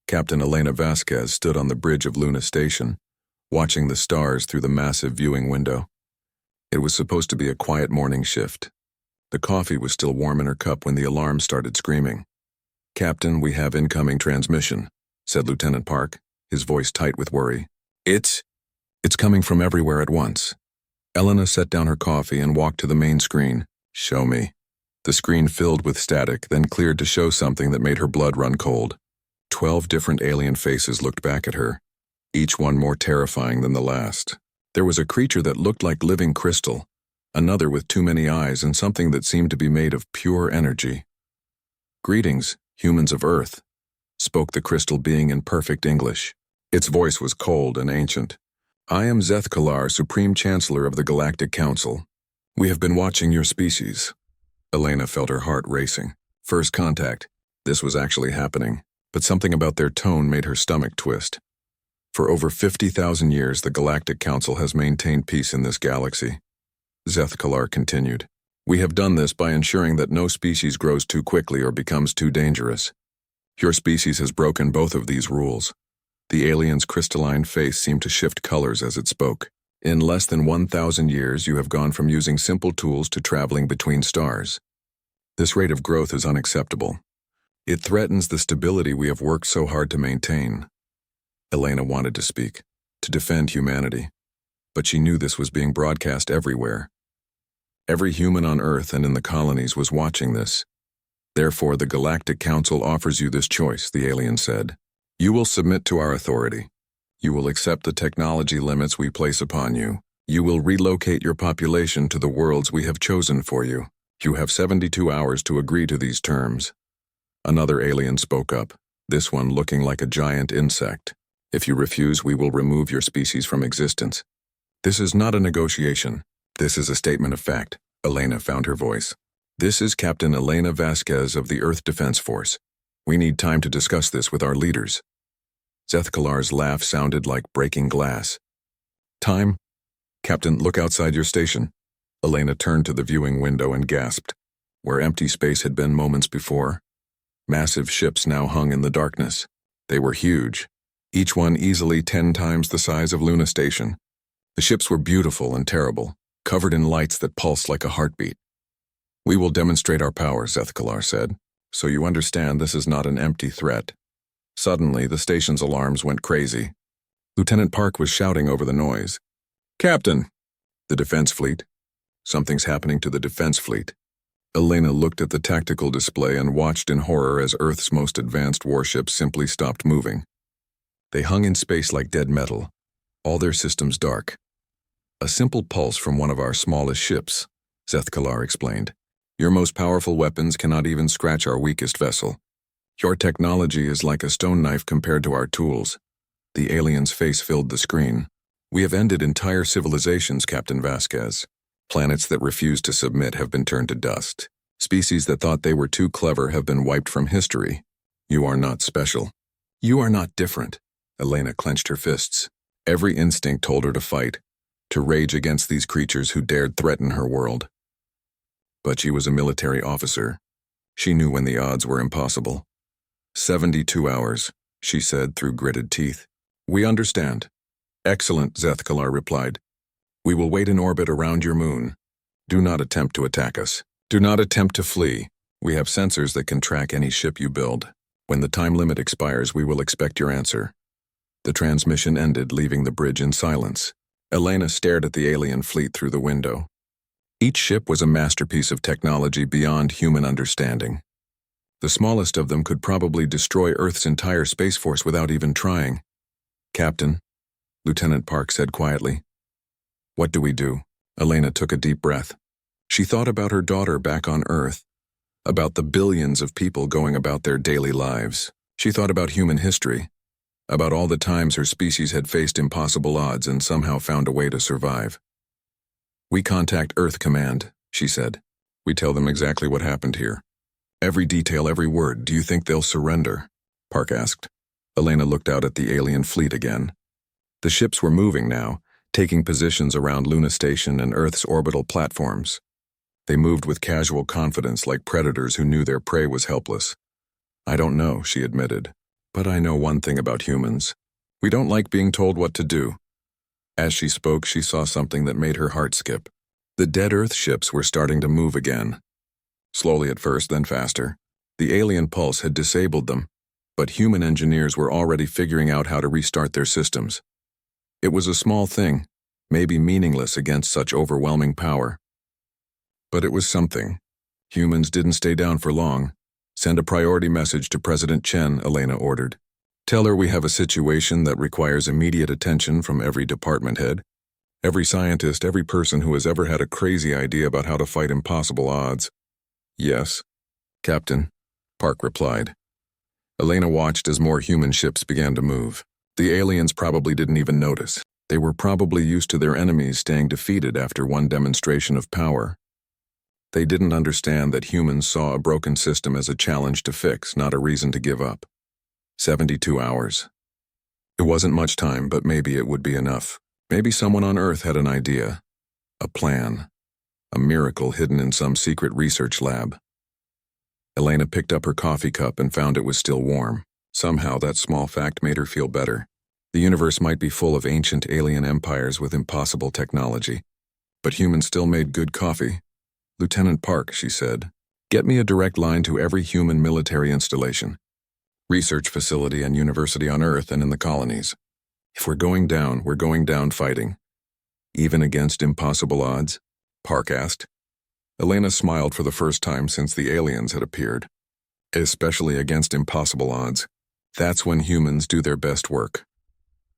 Captain Elena Vasquez stood on the bridge of Luna Station, watching the stars through the massive viewing window. It was supposed to be a quiet morning shift. The coffee was still warm in her cup when the alarm started screaming. "Captain, we have incoming transmission," said Lieutenant Park, his voice tight with worry. It's coming from everywhere at once." Elena set down her coffee and walked to the main screen. "Show me." The screen filled with static, then cleared to show something that made her blood run cold. 12 different alien faces looked back at her, each one more terrifying than the last. There was a creature that looked like living crystal, another with too many eyes, and something that seemed to be made of pure energy. "Greetings, humans of Earth," spoke the crystal being in perfect English. Its voice was cold and ancient. "I am Zeth Kalar, Supreme Chancellor of the Galactic Council. We have been watching your species." Elena felt her heart racing. First contact. This was actually happening, but something about their tone made her stomach twist. For over 50,000 years, the Galactic Council has maintained peace in this galaxy. Zeth Kalar continued. "We have done this by ensuring that no species grows too quickly or becomes too dangerous. Your species has broken both of these rules." The alien's crystalline face seemed to shift colors as it spoke. "In less than 1,000 years, you have gone from using simple tools to traveling between stars. This rate of growth is unacceptable. It threatens the stability we have worked so hard to maintain." Elena wanted to speak, to defend humanity, but she knew this was being broadcast everywhere. Every human on Earth and in the colonies was watching this. "Therefore, the Galactic Council offers you this choice," the alien said. "You will submit to our authority. You will accept the technology limits we place upon you. You will relocate your population to the worlds we have chosen for you. You have 72 hours to agree to these terms." Another alien spoke up, this one looking like a giant insect. "If you refuse, we will remove your species from existence." "This is not a negotiation. This is a statement of fact." Elena found her voice. "This is Captain Elena Vasquez of the Earth Defense Force. We need time to discuss this with our leaders." Zeth Kalar's laugh sounded like breaking glass. "Time? Captain, look outside your station." Elena turned to the viewing window and gasped. Where empty space had been moments before, massive ships now hung in the darkness. They were huge, each one easily 10 times the size of Luna Station. The ships were beautiful and terrible, covered in lights that pulsed like a heartbeat. "We will demonstrate our power," Zeth Kalar said, "so you understand this is not an empty threat." Suddenly, the station's alarms went crazy. Lieutenant Park was shouting over the noise. "Captain!" "The defense fleet." "Something's happening to the defense fleet." Elena looked at the tactical display and watched in horror as Earth's most advanced warships simply stopped moving. They hung in space like dead metal, all their systems dark. "A simple pulse from one of our smallest ships," Zeth Kalar explained. "Your most powerful weapons cannot even scratch our weakest vessel. Your technology is like a stone knife compared to our tools." The alien's face filled the screen. "We have ended entire civilizations, Captain Vasquez. Planets that refuse to submit have been turned to dust. Species that thought they were too clever have been wiped from history. You are not special. You are not different." Elena clenched her fists. Every instinct told her to fight, to rage against these creatures who dared threaten her world. But she was a military officer. She knew when the odds were impossible. 72 hours, she said through gritted teeth. "We understand." "Excellent," Zeth Kalar replied. "We will wait in orbit around your moon. Do not attempt to attack us. Do not attempt to flee. We have sensors that can track any ship you build. When the time limit expires, we will expect your answer." The transmission ended, leaving the bridge in silence. Elena stared at the alien fleet through the window. Each ship was a masterpiece of technology beyond human understanding. The smallest of them could probably destroy Earth's entire space force without even trying. "Captain," Lieutenant Park said quietly. "What do we do?" Elena took a deep breath. She thought about her daughter back on Earth, about the billions of people going about their daily lives. She thought about human history, about all the times her species had faced impossible odds and somehow found a way to survive. "We contact Earth Command," she said. "We tell them exactly what happened here. Every detail, every word. Do you think they'll surrender?" Park asked. Elena looked out at the alien fleet again. The ships were moving now, taking positions around Luna Station and Earth's orbital platforms. They moved with casual confidence like predators who knew their prey was helpless. "I don't know," she admitted. But I know one thing about humans. We don't like being told what to do. As she spoke, she saw something that made her heart skip. The dead Earth ships were starting to move again. Slowly at first, then faster. The alien pulse had disabled them, but human engineers were already figuring out how to restart their systems. It was a small thing, maybe meaningless against such overwhelming power. But it was something. Humans didn't stay down for long. Send a priority message to President Chen, Elena ordered. Tell her we have a situation that requires immediate attention from every department head, every scientist, every person who has ever had a crazy idea about how to fight impossible odds. Yes, Captain, Park replied. Elena watched as more human ships began to move. The aliens probably didn't even notice. They were probably used to their enemies staying defeated after one demonstration of power. They didn't understand that humans saw a broken system as a challenge to fix, not a reason to give up. 72 hours. It wasn't much time, but maybe it would be enough. Maybe someone on Earth had an idea, a plan, a miracle hidden in some secret research lab. Elena picked up her coffee cup and found it was still warm. Somehow that small fact made her feel better. The universe might be full of ancient alien empires with impossible technology, but humans still made good coffee. Lieutenant Park, she said, get me a direct line to every human military installation, research facility and university on Earth and in the colonies. If we're going down fighting. Even against impossible odds? Park asked. Elena smiled for the first time since the aliens had appeared. Especially against impossible odds. That's when humans do their best work.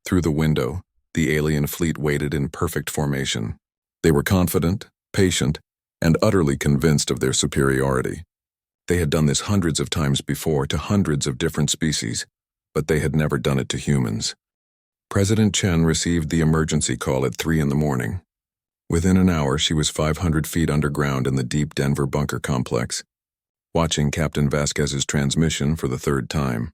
Through the window, the alien fleet waited in perfect formation. They were confident, patient, and utterly convinced of their superiority. They had done this hundreds of times before to hundreds of different species, but they had never done it to humans. President Chen received the emergency call at 3 a.m. Within an hour, she was 500 feet underground in the deep Denver bunker complex, watching Captain Vasquez's transmission for the third time.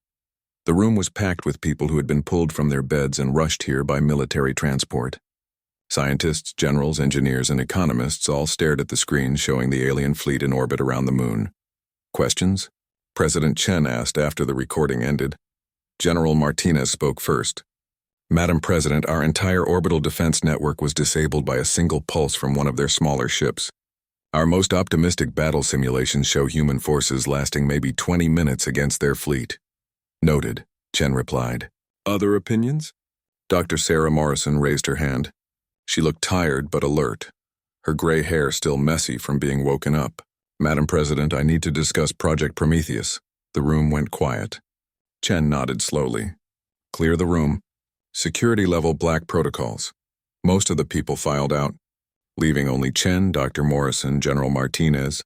The room was packed with people who had been pulled from their beds and rushed here by military transport. Scientists, generals, engineers, and economists all stared at the screen showing the alien fleet in orbit around the moon. Questions? President Chen asked after the recording ended. General Martinez spoke first. Madam President, our entire orbital defense network was disabled by a single pulse from one of their smaller ships. Our most optimistic battle simulations show human forces lasting maybe 20 minutes against their fleet. Noted, Chen replied. Other opinions? Dr. Sarah Morrison raised her hand. She looked tired but alert, her gray hair still messy from being woken up. Madam President, I need to discuss Project Prometheus. The room went quiet. Chen nodded slowly. Clear the room. Security level black protocols. Most of the people filed out, leaving only Chen, Dr. Morrison, General Martinez,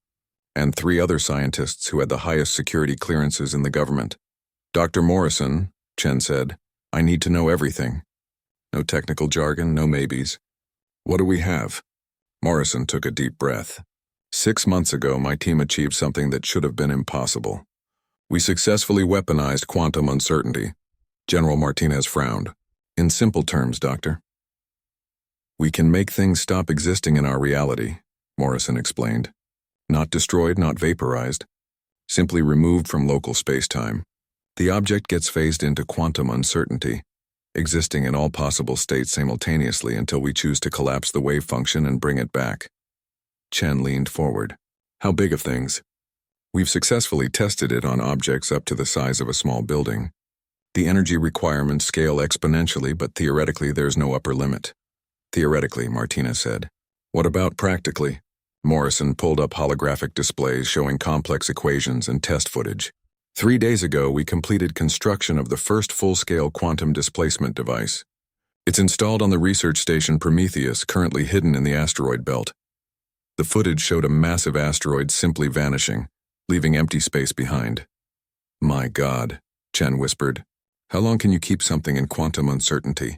and 3 other scientists who had the highest security clearances in the government. Dr. Morrison, Chen said, I need to know everything. No technical jargon, no maybes. What do we have? Morrison took a deep breath. 6 months ago, my team achieved something that should have been impossible. We successfully weaponized quantum uncertainty. General Martinez frowned. In simple terms, Doctor. We can make things stop existing in our reality, Morrison explained. Not destroyed, not vaporized. Simply removed from local space-time. The object gets phased into quantum uncertainty, existing in all possible states simultaneously until we choose to collapse the wave function and bring it back. Chen leaned forward. How big of things? We've successfully tested it on objects up to the size of a small building. The energy requirements scale exponentially, but theoretically there's no upper limit. Theoretically, Martinez said. What about practically? Morrison pulled up holographic displays showing complex equations and test footage. 3 days ago, we completed construction of the first full-scale quantum displacement device. It's installed on the research station Prometheus, currently hidden in the asteroid belt. The footage showed a massive asteroid simply vanishing, leaving empty space behind. My God, Chen whispered. How long can you keep something in quantum uncertainty?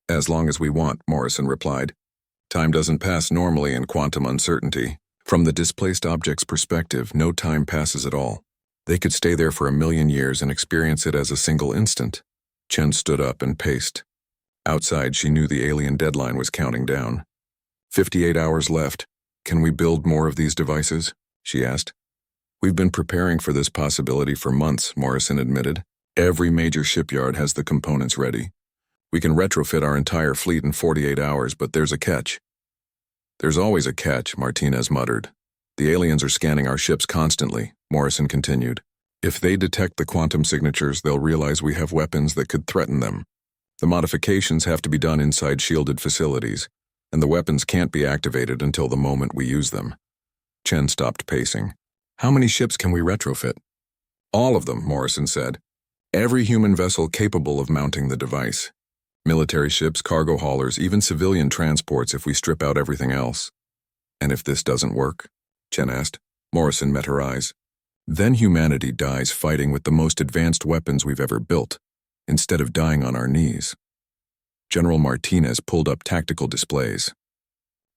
As long as we want, Morrison replied. Time doesn't pass normally in quantum uncertainty. From the displaced object's perspective, no time passes at all. They could stay there for 1,000,000 years and experience it as a single instant. Chen stood up and paced. Outside, she knew the alien deadline was counting down. 58 hours left. Can we build more of these devices? She asked. We've been preparing for this possibility for months, Morrison admitted. Every major shipyard has the components ready. We can retrofit our entire fleet in 48 hours, but there's a catch. There's always a catch, Martinez muttered. The aliens are scanning our ships constantly, Morrison continued. If they detect the quantum signatures, they'll realize we have weapons that could threaten them. The modifications have to be done inside shielded facilities, and the weapons can't be activated until the moment we use them. Chen stopped pacing. How many ships can we retrofit? All of them, Morrison said. Every human vessel capable of mounting the device. Military ships, cargo haulers, even civilian transports if we strip out everything else. And if this doesn't work? Chen asked. Morrison met her eyes. Then humanity dies fighting with the most advanced weapons we've ever built, instead of dying on our knees. General Martinez pulled up tactical displays.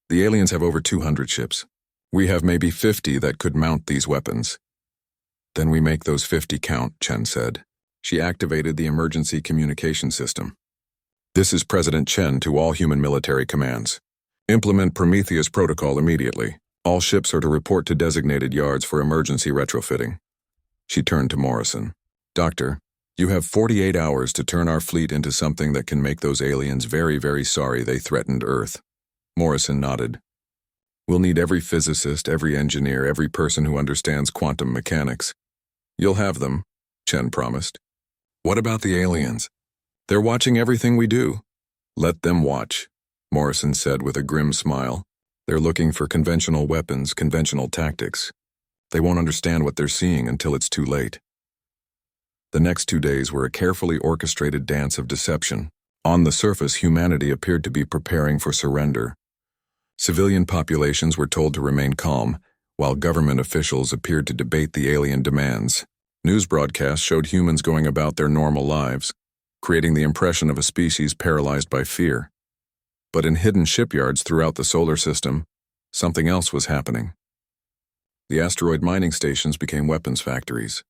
The aliens have over 200 ships. We have maybe 50 that could mount these weapons. Then we make those 50 count, Chen said. She activated the emergency communication system. This is President Chen to all human military commands. Implement Prometheus protocol immediately. All ships are to report to designated yards for emergency retrofitting. She turned to Morrison. Doctor, you have 48 hours to turn our fleet into something that can make those aliens very, very sorry they threatened Earth. Morrison nodded. We'll need every physicist, every engineer, every person who understands quantum mechanics. You'll have them, Chen promised. What about the aliens? They're watching everything we do. Let them watch, Morrison said with a grim smile. They're looking for conventional weapons, conventional tactics. They won't understand what they're seeing until it's too late. The next 2 days were a carefully orchestrated dance of deception. On the surface, humanity appeared to be preparing for surrender. Civilian populations were told to remain calm, while government officials appeared to debate the alien demands. News broadcasts showed humans going about their normal lives, creating the impression of a species paralyzed by fear. But in hidden shipyards throughout the solar system, something else was happening. The asteroid mining stations became weapons factories.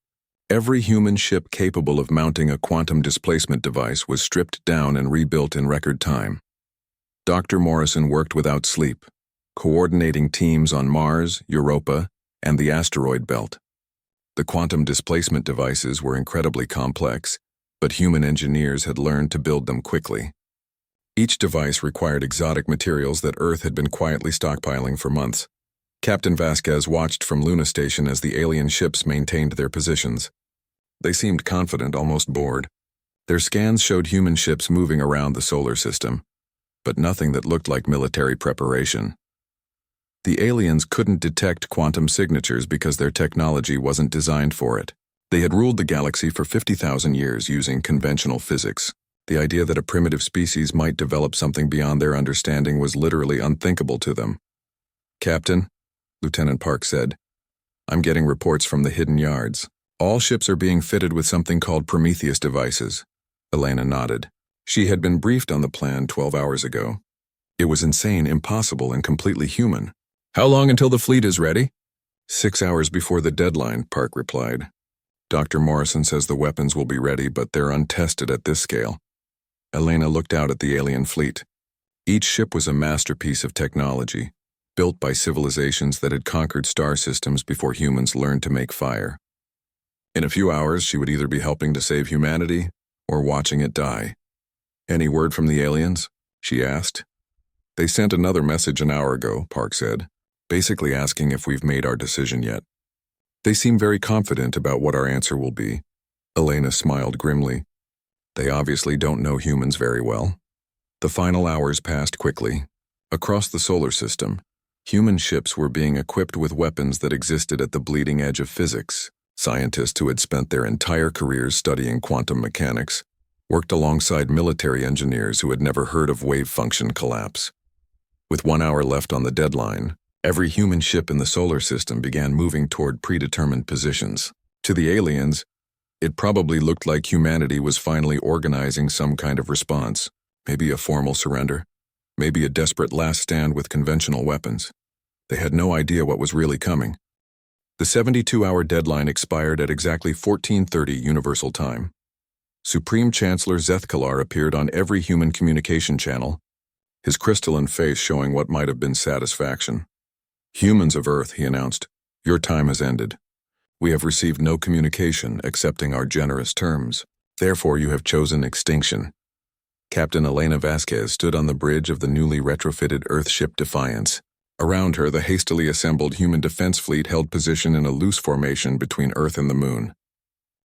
Every human ship capable of mounting a quantum displacement device was stripped down and rebuilt in record time. Dr. Morrison worked without sleep, coordinating teams on Mars, Europa, and the asteroid belt. The quantum displacement devices were incredibly complex, but human engineers had learned to build them quickly. Each device required exotic materials that Earth had been quietly stockpiling for months. Captain Vasquez watched from Luna Station as the alien ships maintained their positions. They seemed confident, almost bored. Their scans showed human ships moving around the solar system, but nothing that looked like military preparation. The aliens couldn't detect quantum signatures because their technology wasn't designed for it. They had ruled the galaxy for 50,000 years using conventional physics. The idea that a primitive species might develop something beyond their understanding was literally unthinkable to them. Captain, Lieutenant Park said, I'm getting reports from the hidden yards. All ships are being fitted with something called Prometheus devices. Elena nodded. She had been briefed on the plan 12 hours ago. It was insane, impossible, and completely human. How long until the fleet is ready? 6 hours before the deadline, Park replied. Dr. Morrison says the weapons will be ready, but they're untested at this scale. Elena looked out at the alien fleet. Each ship was a masterpiece of technology, built by civilizations that had conquered star systems before humans learned to make fire. In a few hours, she would either be helping to save humanity or watching it die. Any word from the aliens? She asked. They sent another message an hour ago, Park said, basically asking if we've made our decision yet. They seem very confident about what our answer will be. Elena smiled grimly. They obviously don't know humans very well. The final hours passed quickly. Across the solar system, human ships were being equipped with weapons that existed at the bleeding edge of physics. Scientists who had spent their entire careers studying quantum mechanics worked alongside military engineers who had never heard of wave function collapse. With 1 hour left on the deadline, every human ship in the solar system began moving toward predetermined positions. To the aliens, it probably looked like humanity was finally organizing some kind of response, maybe a formal surrender, maybe a desperate last stand with conventional weapons. They had no idea what was really coming. The 72-hour deadline expired at exactly 14:30 Universal Time. Supreme Chancellor Zethkalar appeared on every human communication channel, his crystalline face showing what might have been satisfaction. Humans of Earth, he announced, your time has ended. We have received no communication accepting our generous terms. Therefore, you have chosen extinction. Captain Elena Vasquez stood on the bridge of the newly retrofitted Earthship Defiance. Around her, the hastily assembled human defense fleet held position in a loose formation between Earth and the Moon.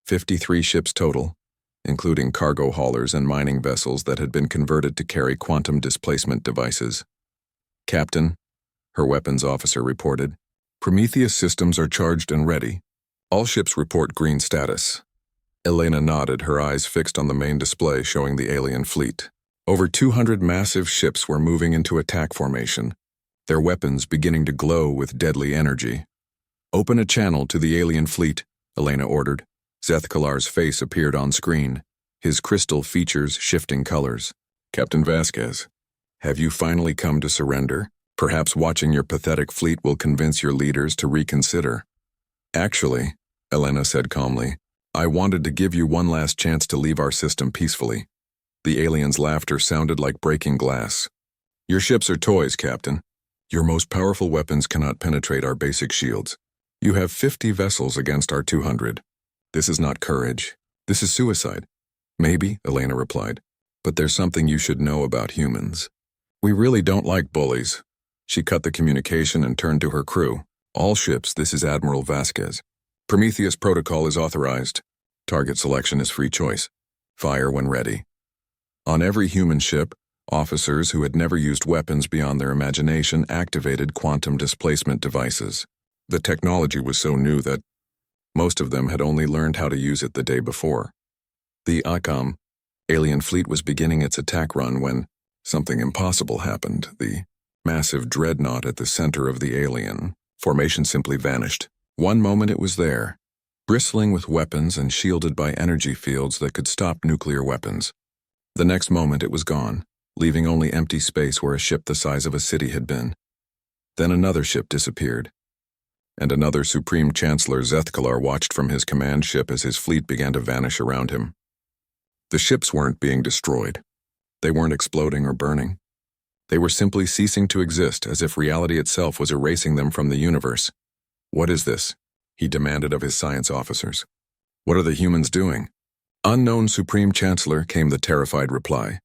53 ships total, including cargo haulers and mining vessels that had been converted to carry quantum displacement devices. Captain, her weapons officer reported, Prometheus systems are charged and ready. All ships report green status. Elena nodded, her eyes fixed on the main display showing the alien fleet. Over 200 massive ships were moving into attack formation, their weapons beginning to glow with deadly energy. Open a channel to the alien fleet, Elena ordered. Zethkalar's face appeared on screen, his crystal features shifting colors. Captain Vasquez, have you finally come to surrender? Perhaps watching your pathetic fleet will convince your leaders to reconsider. Actually, Elena said calmly, I wanted to give you one last chance to leave our system peacefully. The alien's laughter sounded like breaking glass. Your ships are toys, Captain. Your most powerful weapons cannot penetrate our basic shields. You have 50 vessels against our 200. This is not courage. This is suicide. Maybe, Elena replied, but there's something you should know about humans. We really don't like bullies. She cut the communication and turned to her crew. All ships, this is Admiral Vasquez. Prometheus protocol is authorized. Target selection is free choice. Fire when ready. On every human ship, officers who had never used weapons beyond their imagination activated quantum displacement devices. The technology was so new that most of them had only learned how to use it the day before. The ICOM alien fleet was beginning its attack run when something impossible happened. The massive dreadnought at the center of the alien formation simply vanished. One moment it was there, bristling with weapons and shielded by energy fields that could stop nuclear weapons. The next moment it was gone, leaving only empty space where a ship the size of a city had been. Then another ship disappeared, and another Supreme Chancellor Zethkalar watched from his command ship as his fleet began to vanish around him. The ships weren't being destroyed. They weren't exploding or burning. They were simply ceasing to exist, as if reality itself was erasing them from the universe. What is this? He demanded of his science officers. What are the humans doing? Unknown Supreme Chancellor, came the terrified reply.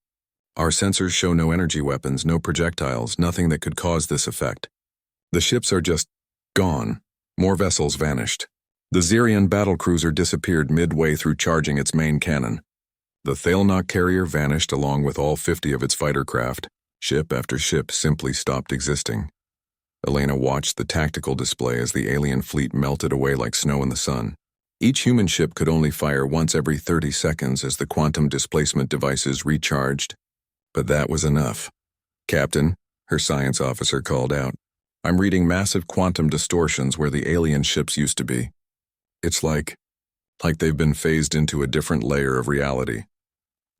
Our sensors show no energy weapons, no projectiles, nothing that could cause this effect. The ships are just gone. More vessels vanished. The Xerion battlecruiser disappeared midway through charging its main cannon. The Thalnok carrier vanished along with all 50 of its fighter craft. Ship after ship simply stopped existing. Elena watched the tactical display as the alien fleet melted away like snow in the sun. Each human ship could only fire once every 30 seconds as the quantum displacement devices recharged. But that was enough. Captain, her science officer called out, I'm reading massive quantum distortions where the alien ships used to be. It's like they've been phased into a different layer of reality.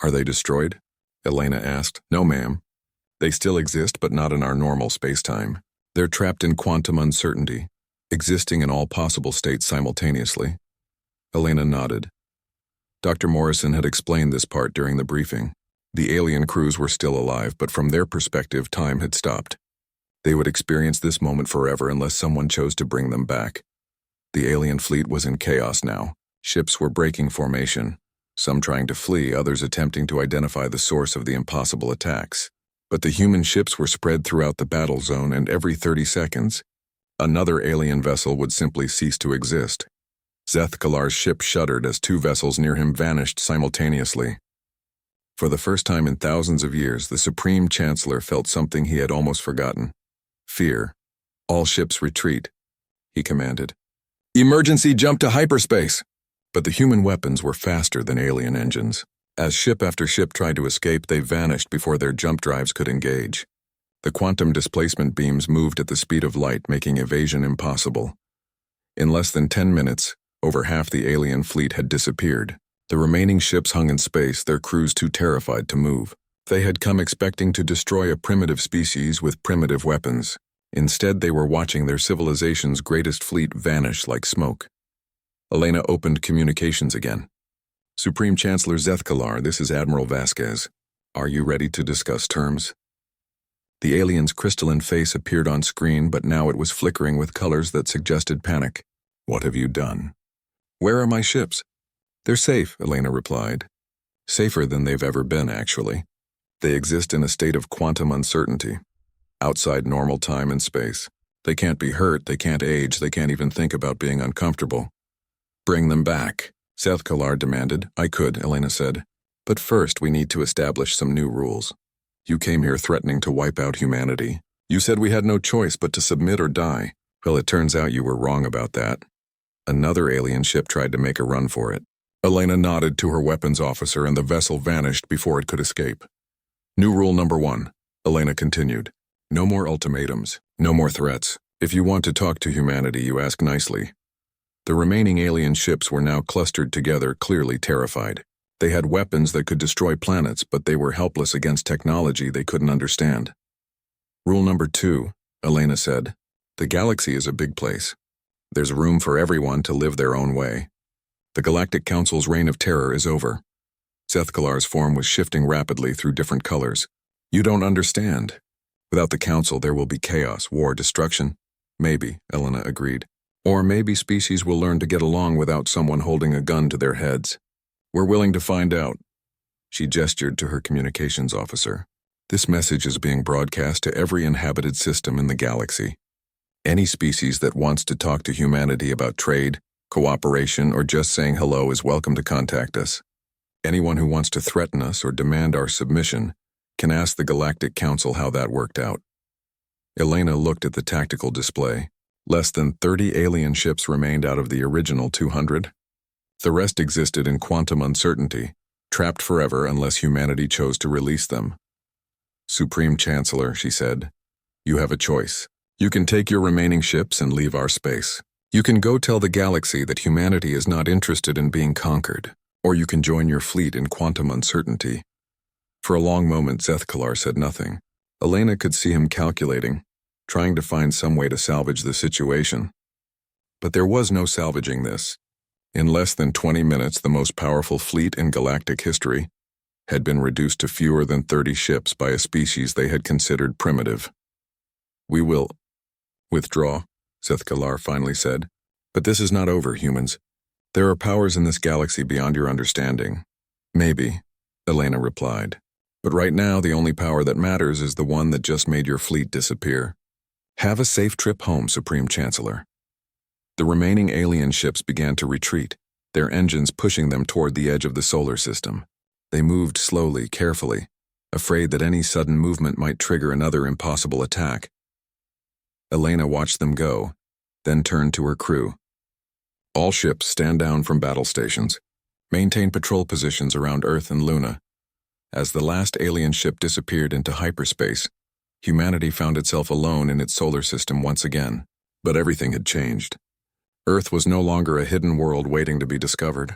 Are they destroyed? Elena asked. No, ma'am. They still exist, but not in our normal space-time. They're trapped in quantum uncertainty, existing in all possible states simultaneously. Elena nodded. Dr. Morrison had explained this part during the briefing. The alien crews were still alive, but from their perspective, time had stopped. They would experience this moment forever unless someone chose to bring them back. The alien fleet was in chaos now. Ships were breaking formation, some trying to flee, others attempting to identify the source of the impossible attacks. But the human ships were spread throughout the battle zone, and every 30 seconds, another alien vessel would simply cease to exist. Zethkalar's ship shuddered as 2 vessels near him vanished simultaneously. For the first time in thousands of years, the Supreme Chancellor felt something he had almost forgotten. Fear. All ships retreat, he commanded. Emergency jump to hyperspace! But the human weapons were faster than alien engines. As ship after ship tried to escape, they vanished before their jump drives could engage. The quantum displacement beams moved at the speed of light, making evasion impossible. In less than 10 minutes, over half the alien fleet had disappeared. The remaining ships hung in space, their crews too terrified to move. They had come expecting to destroy a primitive species with primitive weapons. Instead, they were watching their civilization's greatest fleet vanish like smoke. Elena opened communications again. Supreme Chancellor Zethkalar, this is Admiral Vasquez. Are you ready to discuss terms? The alien's crystalline face appeared on screen, but now it was flickering with colors that suggested panic. What have you done? Where are my ships? They're safe, Elena replied. Safer than they've ever been, actually. They exist in a state of quantum uncertainty, outside normal time and space. They can't be hurt, they can't age, they can't even think about being uncomfortable. Bring them back, Seth Kalar demanded. I could, Elena said. But first we need to establish some new rules. You came here threatening to wipe out humanity. You said we had no choice but to submit or die. Well, it turns out you were wrong about that. Another alien ship tried to make a run for it. Elena nodded to her weapons officer and the vessel vanished before it could escape. New rule number 1, Elena continued. No more ultimatums, no more threats. If you want to talk to humanity, you ask nicely. The remaining alien ships were now clustered together, clearly terrified. They had weapons that could destroy planets, but they were helpless against technology they couldn't understand. Rule number 2, Elena said. The galaxy is a big place. There's room for everyone to live their own way. The Galactic Council's reign of terror is over. Seth Kalar's form was shifting rapidly through different colors. You don't understand. Without the Council, there will be chaos, war, destruction. Maybe, Elena agreed. Or maybe species will learn to get along without someone holding a gun to their heads. We're willing to find out. She gestured to her communications officer. This message is being broadcast to every inhabited system in the galaxy. Any species that wants to talk to humanity about trade, cooperation, or just saying hello is welcome to contact us. Anyone who wants to threaten us or demand our submission can ask the Galactic Council how that worked out. Elena looked at the tactical display. Less than 30 alien ships remained out of the original 200. The rest existed in quantum uncertainty, trapped forever unless humanity chose to release them. Supreme Chancellor, she said, you have a choice. You can take your remaining ships and leave our space. You can go tell the galaxy that humanity is not interested in being conquered, or you can join your fleet in quantum uncertainty. For a long moment, Seth Kalar said nothing. Elena could see him calculating, trying to find some way to salvage the situation. But there was no salvaging this. In less than 20 minutes, the most powerful fleet in galactic history had been reduced to fewer than 30 ships by a species they had considered primitive. We will withdraw, Seth Kalar finally said. But this is not over, humans. There are powers in this galaxy beyond your understanding. Maybe, Elena replied. But right now, the only power that matters is the one that just made your fleet disappear. Have a safe trip home, Supreme Chancellor. The remaining alien ships began to retreat, their engines pushing them toward the edge of the solar system. They moved slowly, carefully, afraid that any sudden movement might trigger another impossible attack. Elena watched them go, then turned to her crew. All ships stand down from battle stations. Maintain patrol positions around Earth and Luna. As the last alien ship disappeared into hyperspace, humanity found itself alone in its solar system once again. But everything had changed. Earth was no longer a hidden world waiting to be discovered.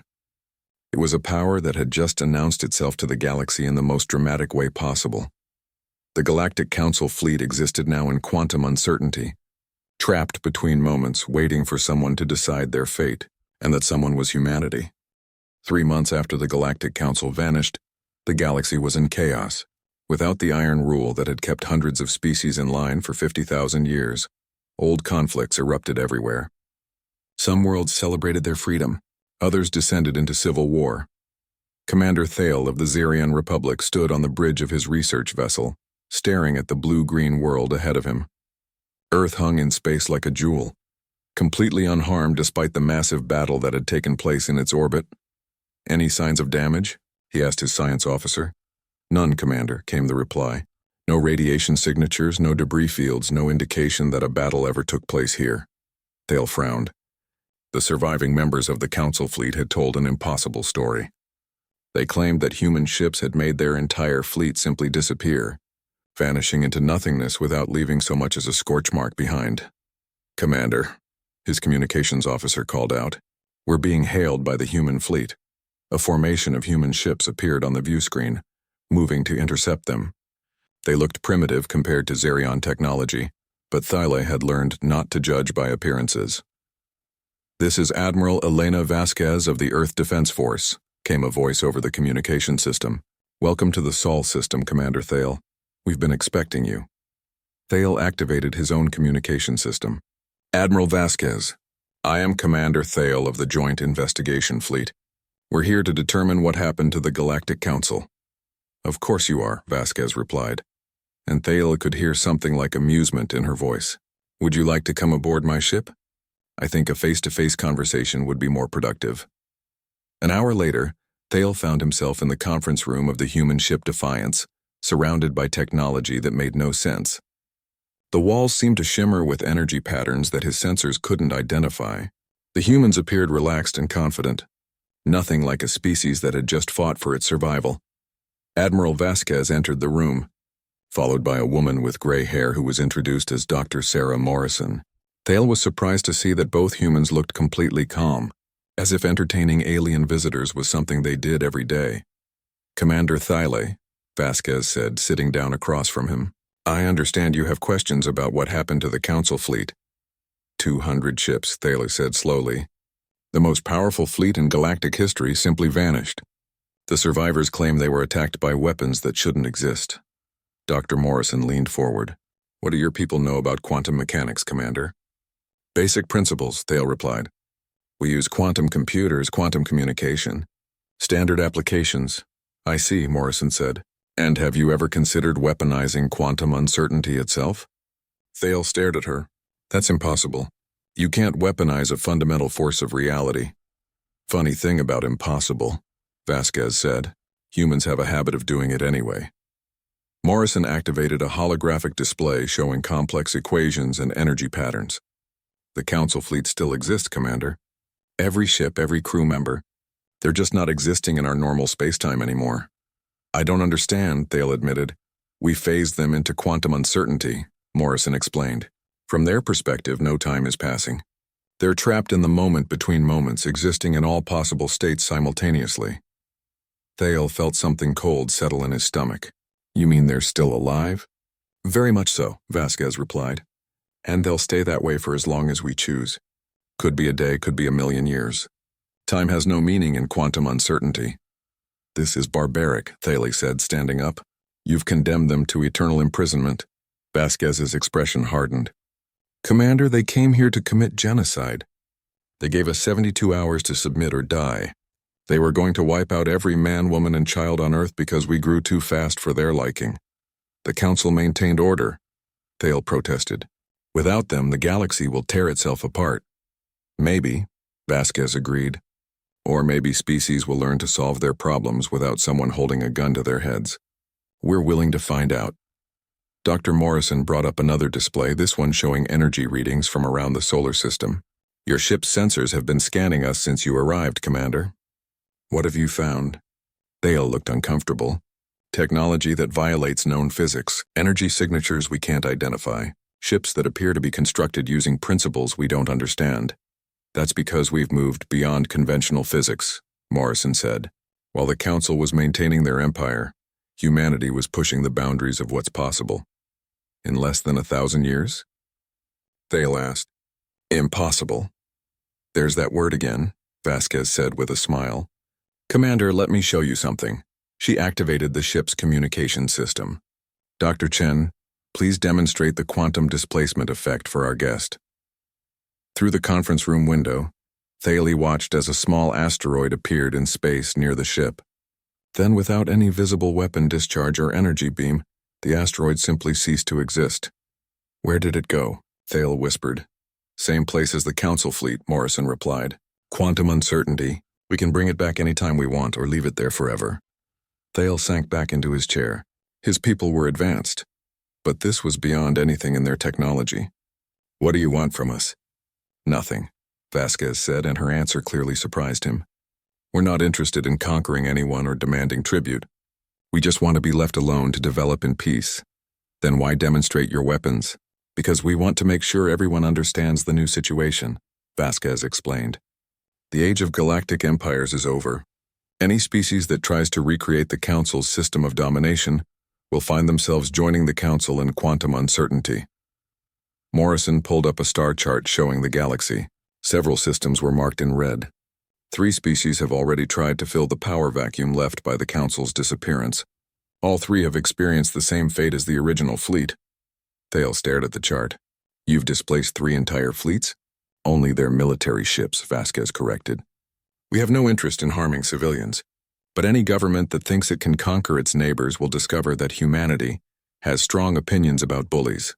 It was a power that had just announced itself to the galaxy in the most dramatic way possible. The Galactic Council fleet existed now in quantum uncertainty, trapped between moments, waiting for someone to decide their fate, and that someone was humanity. 3 months after the Galactic Council vanished, the galaxy was in chaos. Without the iron rule that had kept hundreds of species in line for 50,000 years, old conflicts erupted everywhere. Some worlds celebrated their freedom, others descended into civil war. Commander Thale of the Xerion Republic stood on the bridge of his research vessel, staring at the blue-green world ahead of him. Earth hung in space like a jewel, completely unharmed despite the massive battle that had taken place in its orbit. Any signs of damage? He asked his science officer. None, Commander, came the reply. No radiation signatures, no debris fields, no indication that a battle ever took place here. Thale frowned. The surviving members of the Council fleet had told an impossible story. They claimed that human ships had made their entire fleet simply disappear, vanishing into nothingness without leaving so much as a scorch mark behind. Commander, his communications officer called out, we're being hailed by the human fleet. A formation of human ships appeared on the view screen, moving to intercept them. They looked primitive compared to Xerion technology, but Thyle had learned not to judge by appearances. This is Admiral Elena Vasquez of the Earth Defense Force, came a voice over the communication system. Welcome to the Sol system, Commander Thale. We've been expecting you. Thale activated his own communication system. Admiral Vasquez, I am Commander Thale of the Joint Investigation Fleet. We're here to determine what happened to the Galactic Council. Of course you are, Vasquez replied, and Thale could hear something like amusement in her voice. Would you like to come aboard my ship? I think a face-to-face conversation would be more productive. An hour later, Thale found himself in the conference room of the human ship Defiance, surrounded by technology that made no sense. The walls seemed to shimmer with energy patterns that his sensors couldn't identify. The humans appeared relaxed and confident, nothing like a species that had just fought for its survival. Admiral Vasquez entered the room, followed by a woman with gray hair who was introduced as Dr. Sarah Morrison. Thale was surprised to see that both humans looked completely calm, as if entertaining alien visitors was something they did every day. Commander Thyle, Vasquez said, sitting down across from him. I understand you have questions about what happened to the Council fleet. 200 ships, Thale said slowly. The most powerful fleet in galactic history simply vanished. The survivors claim they were attacked by weapons that shouldn't exist. Dr. Morrison leaned forward. What do your people know about quantum mechanics, Commander? Basic principles, Thale replied. We use quantum computers, quantum communication. Standard applications. I see, Morrison said. And have you ever considered weaponizing quantum uncertainty itself? Thale stared at her. That's impossible. You can't weaponize a fundamental force of reality. Funny thing about impossible, Vasquez said. Humans have a habit of doing it anyway. Morrison activated a holographic display showing complex equations and energy patterns. The Council fleet still exists, Commander. Every ship, every crew member. They're just not existing in our normal spacetime anymore. I don't understand, Thale admitted. We phased them into quantum uncertainty, Morrison explained. From their perspective, no time is passing. They're trapped in the moment between moments, existing in all possible states simultaneously. Thale felt something cold settle in his stomach. You mean they're still alive? Very much so, Vasquez replied. And they'll stay that way for as long as we choose. Could be a day, could be a million years. Time has no meaning in quantum uncertainty. This is barbaric, Thale said, standing up. You've condemned them to eternal imprisonment. Vasquez's expression hardened. Commander, they came here to commit genocide. They gave us 72 hours to submit or die. They were going to wipe out every man, woman, and child on Earth because we grew too fast for their liking. The Council maintained order, Thale protested. Without them, the galaxy will tear itself apart. Maybe, Vasquez agreed. Or maybe species will learn to solve their problems without someone holding a gun to their heads. We're willing to find out. Dr. Morrison brought up another display, this one showing energy readings from around the solar system. Your ship's sensors have been scanning us since you arrived, Commander. What have you found? Thale looked uncomfortable. Technology that violates known physics, energy signatures we can't identify, ships that appear to be constructed using principles we don't understand. That's because we've moved beyond conventional physics, Morrison said. While the Council was maintaining their empire, humanity was pushing the boundaries of what's possible. In less than 1,000 years? Thale asked. Impossible. There's that word again, Vasquez said with a smile. Commander, let me show you something. She activated the ship's communication system. Dr. Chen, please demonstrate the quantum displacement effect for our guest. Through the conference room window, Thale watched as a small asteroid appeared in space near the ship. Then, without any visible weapon discharge or energy beam, the asteroid simply ceased to exist. Where did it go? Thale whispered. Same place as the Council fleet, Morrison replied. Quantum uncertainty. We can bring it back anytime we want or leave it there forever. Thale sank back into his chair. His people were advanced, but this was beyond anything in their technology. What do you want from us? Nothing, Vasquez said, and her answer clearly surprised him. We're not interested in conquering anyone or demanding tribute. We just want to be left alone to develop in peace. Then why demonstrate your weapons? Because we want to make sure everyone understands the new situation, Vasquez explained. The age of galactic empires is over. Any species that tries to recreate the Council's system of domination will find themselves joining the Council in quantum uncertainty. Morrison pulled up a star chart showing the galaxy. Several systems were marked in red. 3 species have already tried to fill the power vacuum left by the Council's disappearance. All 3 have experienced the same fate as the original fleet. Thale stared at the chart. You've displaced 3 entire fleets? Only their military ships, Vasquez corrected. We have no interest in harming civilians, but any government that thinks it can conquer its neighbors will discover that humanity has strong opinions about bullies.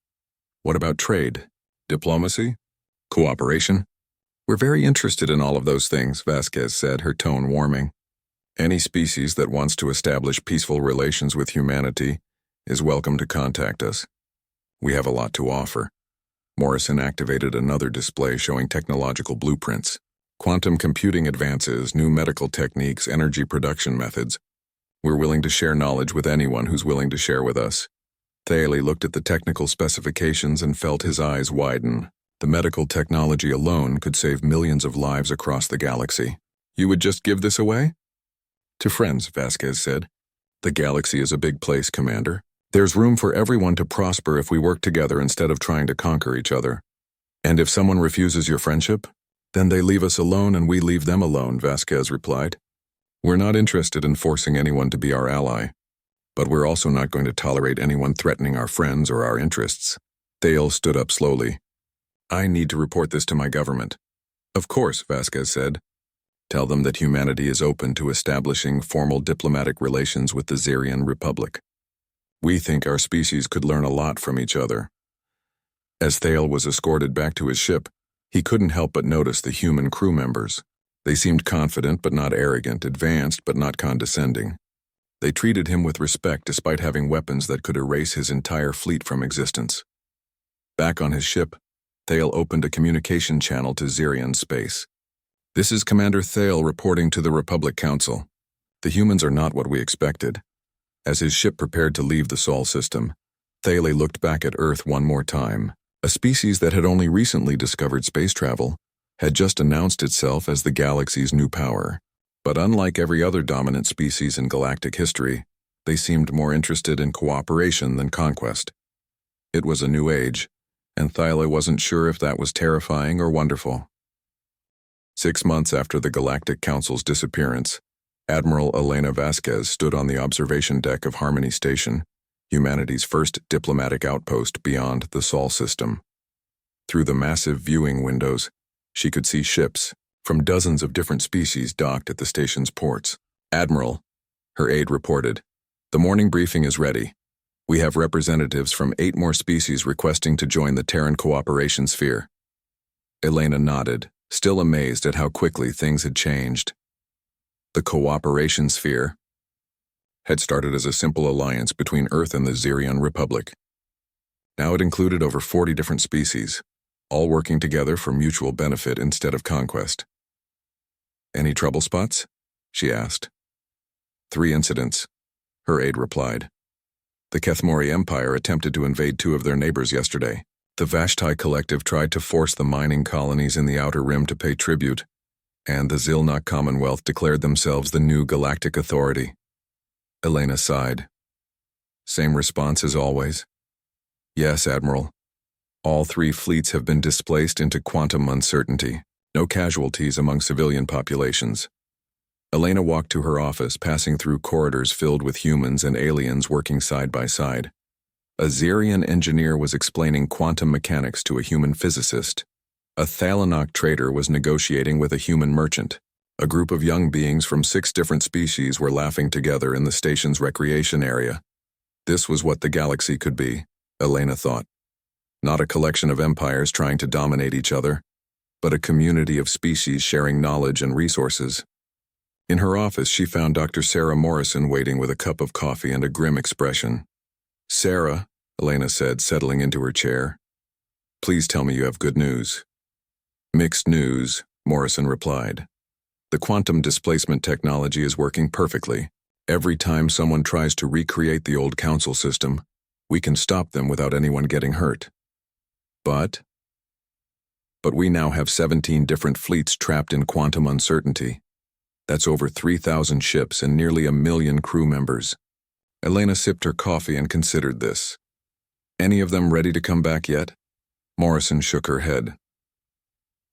What about trade? Diplomacy? Cooperation? We're very interested in all of those things, Vasquez said, her tone warming. Any species that wants to establish peaceful relations with humanity is welcome to contact us. We have a lot to offer. Morrison activated another display showing technological blueprints, quantum computing advances, new medical techniques, energy production methods. We're willing to share knowledge with anyone who's willing to share with us. Thalie looked at the technical specifications and felt his eyes widen. The medical technology alone could save millions of lives across the galaxy. You would just give this away? To friends, Vasquez said. The galaxy is a big place, Commander. There's room for everyone to prosper if we work together instead of trying to conquer each other. And if someone refuses your friendship, then they leave us alone and we leave them alone, Vasquez replied. We're not interested in forcing anyone to be our ally, but we're also not going to tolerate anyone threatening our friends or our interests. Thalie stood up slowly. I need to report this to my government. Of course, Vasquez said. Tell them that humanity is open to establishing formal diplomatic relations with the Xerian Republic. We think our species could learn a lot from each other. As Thalie was escorted back to his ship, he couldn't help but notice the human crew members. They seemed confident but not arrogant, advanced but not condescending. They treated him with respect despite having weapons that could erase his entire fleet from existence. Back on his ship, Thalie opened a communication channel to Xerian space. This is Commander Thalie reporting to the Republic Council. The humans are not what we expected. As his ship prepared to leave the Sol system, Thalie looked back at Earth one more time. A species that had only recently discovered space travel had just announced itself as the galaxy's new power. But unlike every other dominant species in galactic history, they seemed more interested in cooperation than conquest. It was a new age, and Thalie wasn't sure if that was terrifying or wonderful. 6 months after the Galactic Council's disappearance, Admiral Elena Vasquez stood on the observation deck of Harmony Station, humanity's first diplomatic outpost beyond the Sol system. Through the massive viewing windows, she could see ships from dozens of different species docked at the station's ports. Admiral, her aide reported, the morning briefing is ready. We have representatives from 8 more species requesting to join the Terran Cooperation Sphere. Elena nodded, still amazed at how quickly things had changed. The Cooperation Sphere had started as a simple alliance between Earth and the Xerian Republic. Now it included over 40 different species, all working together for mutual benefit instead of conquest. Any trouble spots? She asked. 3 incidents, her aide replied. The Kethmori Empire attempted to invade 2 of their neighbors yesterday. The Vashtai Collective tried to force the mining colonies in the Outer Rim to pay tribute, and the Zilnak Commonwealth declared themselves the new Galactic Authority. Elena sighed. Same response as always? Yes, Admiral. All 3 fleets have been displaced into quantum uncertainty. No casualties among civilian populations. Elena walked to her office, passing through corridors filled with humans and aliens working side by side. A Xerian engineer was explaining quantum mechanics to a human physicist. A Thalanok trader was negotiating with a human merchant. A group of young beings from 6 different species were laughing together in the station's recreation area. This was what the galaxy could be, Elena thought. Not a collection of empires trying to dominate each other, but a community of species sharing knowledge and resources. In her office, she found Dr. Sarah Morrison waiting with a cup of coffee and a grim expression. Sarah, Elena said, settling into her chair. Please tell me you have good news. Mixed news, Morrison replied. The quantum displacement technology is working perfectly. Every time someone tries to recreate the old council system, we can stop them without anyone getting hurt. But we now have 17 different fleets trapped in quantum uncertainty. That's over 3,000 ships and nearly 1 million crew members. Elena sipped her coffee and considered this. Any of them ready to come back yet? Morrison shook her head.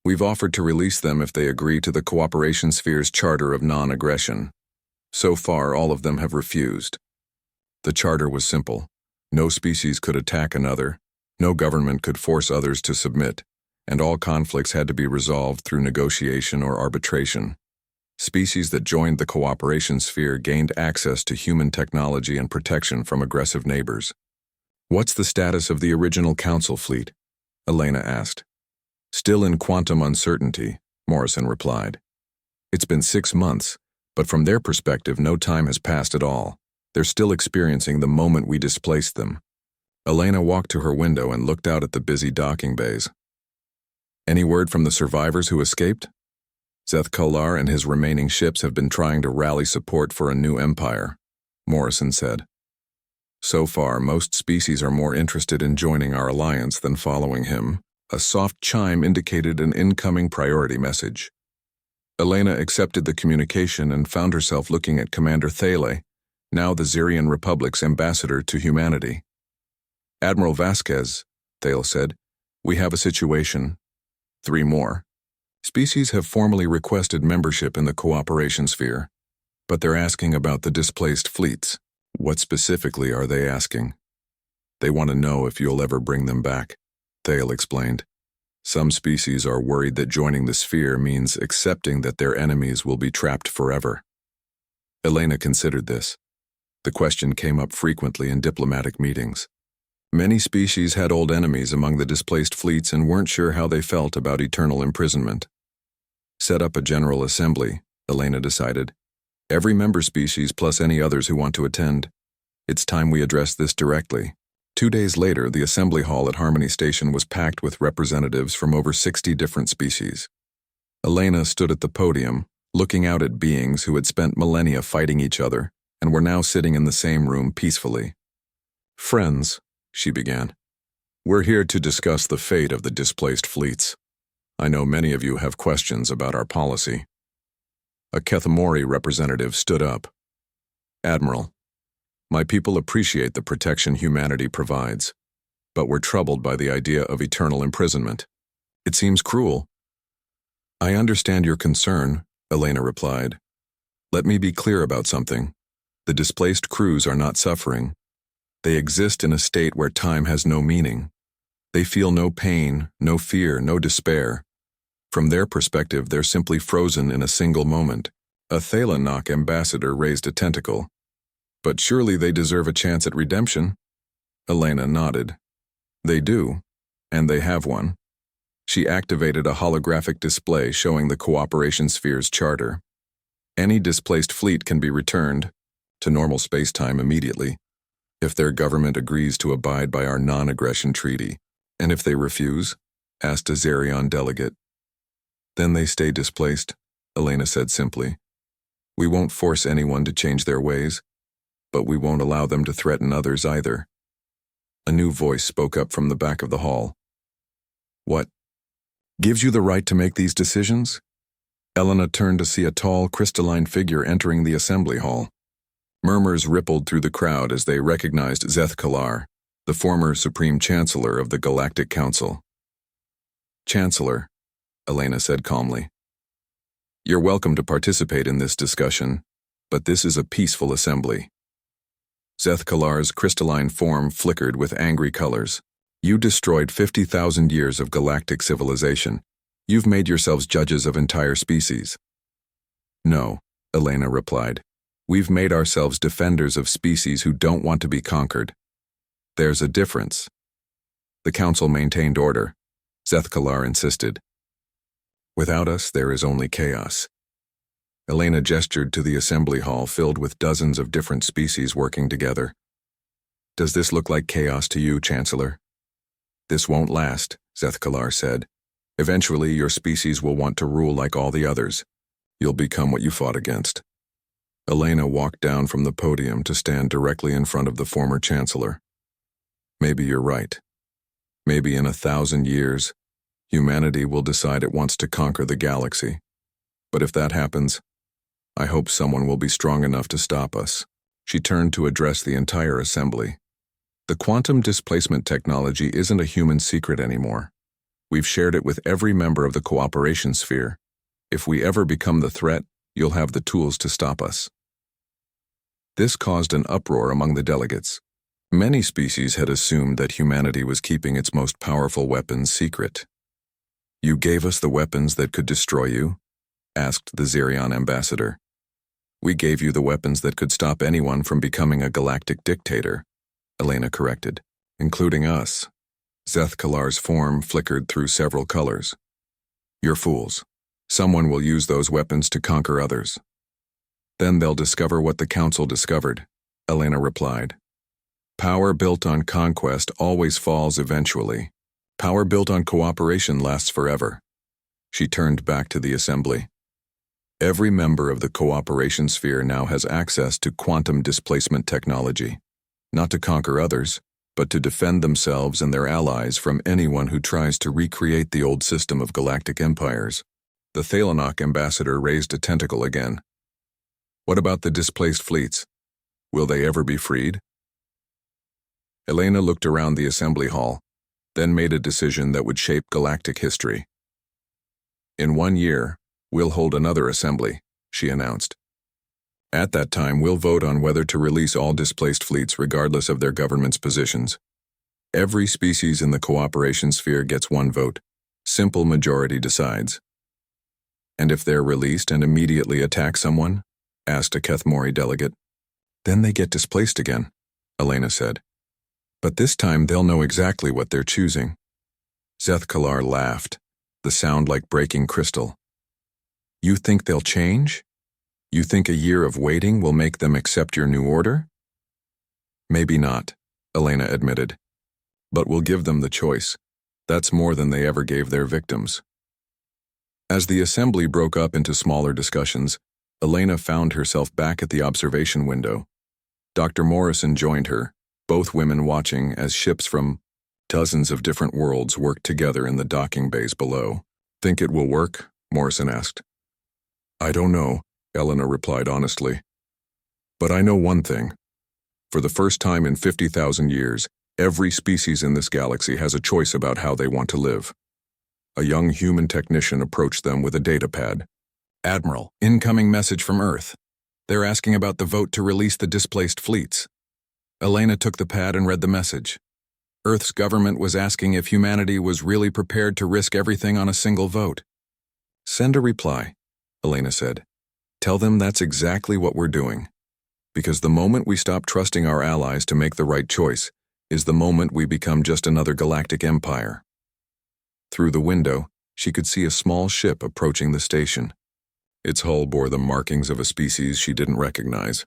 We've offered to release them if they agree to the Cooperation Sphere's Charter of Non-Aggression. So far, all of them have refused. The charter was simple. No species could attack another, no government could force others to submit, and all conflicts had to be resolved through negotiation or arbitration. Species that joined the cooperation sphere gained access to human technology and protection from aggressive neighbors. What's the status of the original Council fleet? Elena asked. Still in quantum uncertainty, Morrison replied. It's been 6 months, but from their perspective no time has passed at all. They're still experiencing the moment we displaced them. Elena walked to her window and looked out at the busy docking bays. Any word from the survivors who escaped? Zeth-Kalar and his remaining ships have been trying to rally support for a new empire, Morrison said. So far, most species are more interested in joining our alliance than following him. A soft chime indicated an incoming priority message. Elena accepted the communication and found herself looking at Commander Thale, now the Zirian Republic's ambassador to humanity. Admiral Vasquez, Thale said, we have a situation. 3 more. Species have formally requested membership in the cooperation sphere, but they're asking about the displaced fleets. What specifically are they asking? They want to know if you'll ever bring them back, Thale explained. Some species are worried that joining the sphere means accepting that their enemies will be trapped forever. Elena considered this. The question came up frequently in diplomatic meetings. Many species had old enemies among the displaced fleets and weren't sure how they felt about eternal imprisonment. Set up a general assembly, Elena decided. Every member species plus any others who want to attend. It's time we address this directly. 2 days later, the assembly hall at Harmony Station was packed with representatives from over 60 different species. Elena stood at the podium, looking out at beings who had spent millennia fighting each other and were now sitting in the same room peacefully. Friends, she began, we're here to discuss the fate of the displaced fleets. I know many of you have questions about our policy. A Kethamori representative stood up. Admiral, my people appreciate the protection humanity provides, but we're troubled by the idea of eternal imprisonment. It seems cruel. I understand your concern, Elena replied. Let me be clear about something. The displaced crews are not suffering. They exist in a state where time has no meaning. They feel no pain, no fear, no despair. From their perspective, they're simply frozen in a single moment. A Thalanok ambassador raised a tentacle. But surely they deserve a chance at redemption? Elena nodded. They do, and they have one. She activated a holographic display showing the Cooperation Sphere's charter. Any displaced fleet can be returned to normal spacetime immediately if their government agrees to abide by our non-aggression treaty. And if they refuse? Asked a Zerion delegate. Then they stay displaced, Elena said simply. We won't force anyone to change their ways, but we won't allow them to threaten others either. A new voice spoke up from the back of the hall. What gives you the right to make these decisions? Elena turned to see a tall, crystalline figure entering the assembly hall. Murmurs rippled through the crowd as they recognized Zeth-Kalar, the former Supreme Chancellor of the Galactic Council. Chancellor, Elena said calmly. You're welcome to participate in this discussion, but this is a peaceful assembly. Zeth-Kalar's crystalline form flickered with angry colors. You destroyed 50,000 years of galactic civilization. You've made yourselves judges of entire species. No, Elena replied. We've made ourselves defenders of species who don't want to be conquered. There's a difference. The council maintained order. Zeth-Kalar insisted. Without us, there is only chaos. Elena gestured to the assembly hall filled with dozens of different species working together. Does this look like chaos to you, Chancellor? This won't last, Zeth-Kalar said. Eventually, your species will want to rule like all the others. You'll become what you fought against. Elena walked down from the podium to stand directly in front of the former Chancellor. Maybe you're right. Maybe in 1,000 years, humanity will decide it wants to conquer the galaxy. But if that happens, I hope someone will be strong enough to stop us. She turned to address the entire assembly. The quantum displacement technology isn't a human secret anymore. We've shared it with every member of the cooperation sphere. If we ever become the threat, you'll have the tools to stop us. This caused an uproar among the delegates. Many species had assumed that humanity was keeping its most powerful weapons secret. You gave us the weapons that could destroy you? asked the Xerion ambassador. We gave you the weapons that could stop anyone from becoming a galactic dictator, Elena corrected, including us. Zeth Kalar's form flickered through several colors. You're fools. Someone will use those weapons to conquer others. Then they'll discover what the Council discovered, Elena replied. Power built on conquest always falls eventually. Power built on cooperation lasts forever. She turned back to the assembly. Every member of the cooperation sphere now has access to quantum displacement technology, not to conquer others, but to defend themselves and their allies from anyone who tries to recreate the old system of galactic empires. The Thalanok ambassador raised a tentacle again. What about the displaced fleets? Will they ever be freed? Elena looked around the assembly hall, then made a decision that would shape galactic history. In 1 year, we'll hold another assembly, she announced. At that time, we'll vote on whether to release all displaced fleets regardless of their government's positions. Every species in the cooperation sphere gets one vote. Simple majority decides. And if they're released and immediately attack someone? Asked a Kethmori delegate. Then they get displaced again, Elena said. But this time they'll know exactly what they're choosing. Zeth Kalar laughed, the sound like breaking crystal. You think they'll change? You think a year of waiting will make them accept your new order? Maybe not, Elena admitted. But we'll give them the choice. That's more than they ever gave their victims. As the assembly broke up into smaller discussions, Elena found herself back at the observation window. Dr. Morrison joined her, both women watching as ships from dozens of different worlds worked together in the docking bays below. Think it will work? Morrison asked. I don't know, Elena replied honestly. But I know one thing. For the first time in 50,000 years, every species in this galaxy has a choice about how they want to live. A young human technician approached them with a data pad. Admiral, incoming message from Earth. They're asking about the vote to release the displaced fleets. Elena took the pad and read the message. Earth's government was asking if humanity was really prepared to risk everything on a single vote. Send a reply, Elena said. Tell them that's exactly what we're doing. Because the moment we stop trusting our allies to make the right choice is the moment we become just another galactic empire. Through the window, she could see a small ship approaching the station. Its hull bore the markings of a species she didn't recognize.